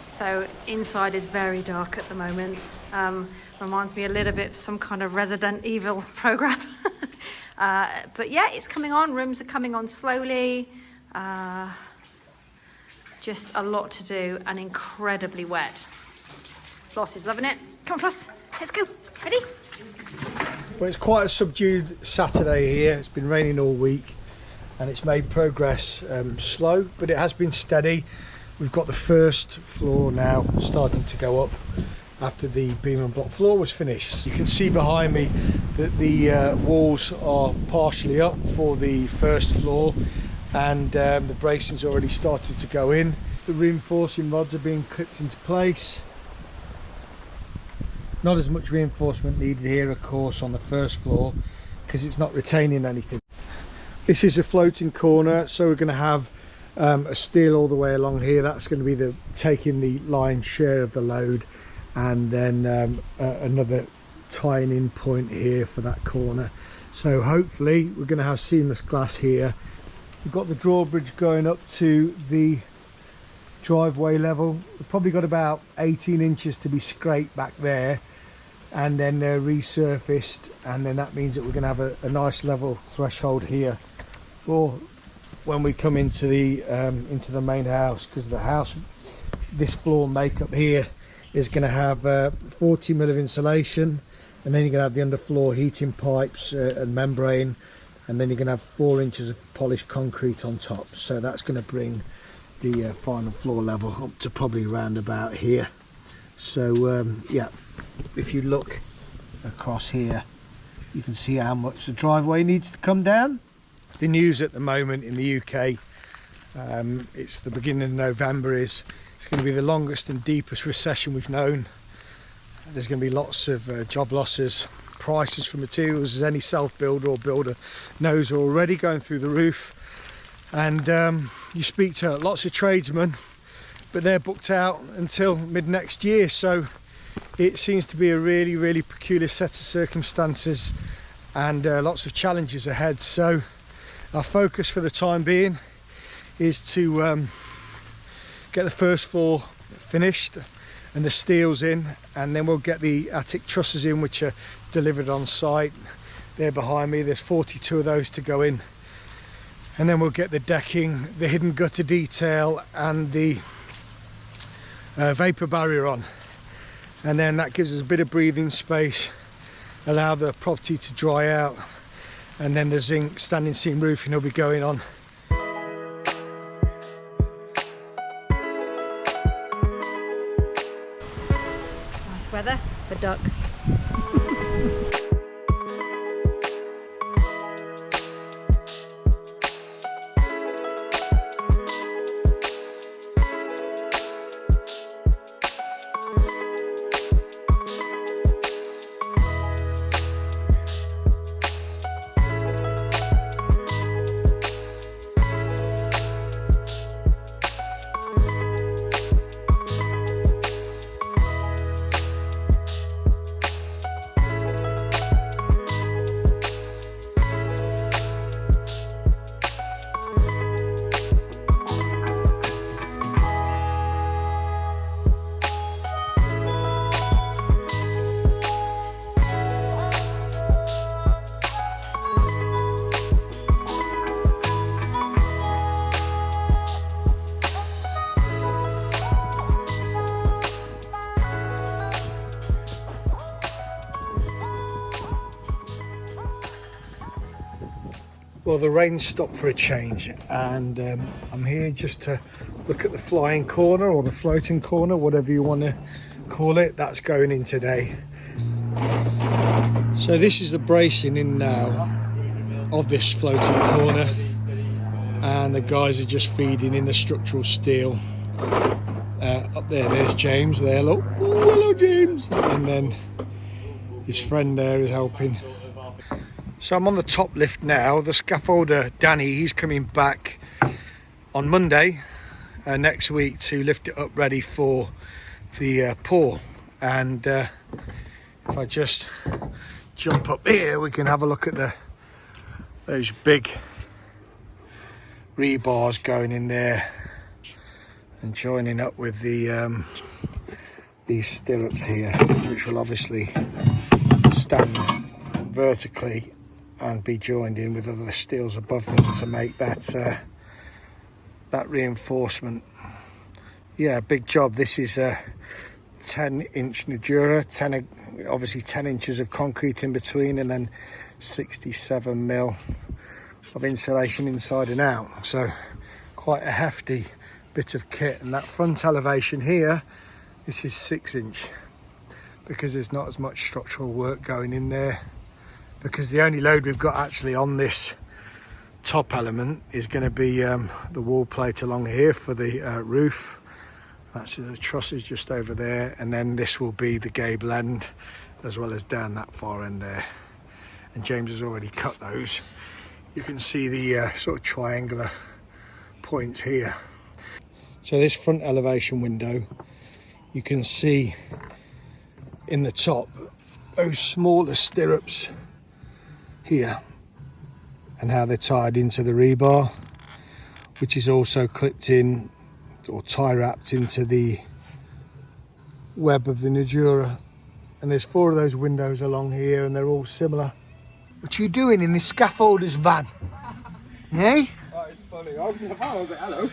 So inside is very dark at the moment. Reminds me a little bit of some kind of Resident Evil program. But yeah, it's coming on. Rooms are coming on slowly. Just a lot to do and incredibly wet. Floss is loving it. Come on, Floss, let's go. Ready? Well, it's quite a subdued Saturday here. It's been raining all week and it's made progress slow, but it has been steady. We've got the first floor now starting to go up after the beam and block floor was finished. You can see behind me that the walls are partially up for the first floor, and the bracing's already started to go in. The reinforcing rods are being clipped into place. Not as much reinforcement needed here, of course, on the first floor because it's not retaining anything. This is a floating corner, so we're going to have a steel all the way along here. That's going to be taking the lion's share of the load, and then another tying in point here for that corner. So hopefully we're going to have seamless glass here. We've got the drawbridge going up to the driveway level. We've probably got about 18 inches to be scraped back there, and then they're resurfaced, and then that means that we're going to have a nice level threshold here for when we come into the main house, because the house, this floor makeup here is going to have 40 mil of insulation, and then you're going to have the underfloor heating pipes and membrane, and then you're going to have 4 inches of polished concrete on top. So that's going to bring the final floor level up to probably around about here. So yeah, if you look across here, you can see how much the driveway needs to come down. The news at the moment in the UK, it's the beginning of November, is it's going to be the longest and deepest recession we've known. There's going to be lots of job losses. Prices for materials, as any self-builder or builder knows, are already going through the roof. And you speak to lots of tradesmen, but they're booked out until mid next year. So it seems to be a really, really peculiar set of circumstances, and lots of challenges ahead. So our focus for the time being is to get the first floor finished and the steels in, and then we'll get the attic trusses in, which are delivered on site. They're behind me. There's 42 of those to go in, and then we'll get the decking, the hidden gutter detail, and the vapor barrier on, and then that gives us a bit of breathing space, allow the property to dry out, and then the zinc standing seam roofing will be going on. Nice weather for ducks. Well, the rain stopped for a change, and I'm here just to look at the flying corner, or the floating corner, whatever you want to call it. That's going in today. So this is the bracing in now of this floating corner, and the guys are just feeding in the structural steel. Up there's James there, look. Oh, hello James. And then his friend there is helping. So I'm on the top lift now. The scaffolder, Danny, he's coming back on Monday next week to lift it up ready for the pour. And If I just jump up here, we can have a look at those big rebars going in there and joining up with the these stirrups here, which will obviously stand vertically and be joined in with other steels above them to make that reinforcement. Yeah, big job. This is a 10-inch Nudura, obviously 10 inches of concrete in between, and then 67 mil of insulation inside and out. So quite a hefty bit of kit. And that front elevation here, this is 6-inch, because there's not as much structural work going in there, because the only load we've got actually on this top element is going to be the wall plate along here for the roof. That's the trusses just over there, and then this will be the gable end as well as down that far end there. And James has already cut those. You can see the sort of triangular points here. So this front elevation window, you can see in the top those smaller stirrups here and how they're tied into the rebar, which is also clipped in or tie wrapped into the web of the Nudura. And there's 4 of those windows along here, and they're all similar. What are you doing in this scaffolder's van? Hey? Oh, it's funny. I was like, hello.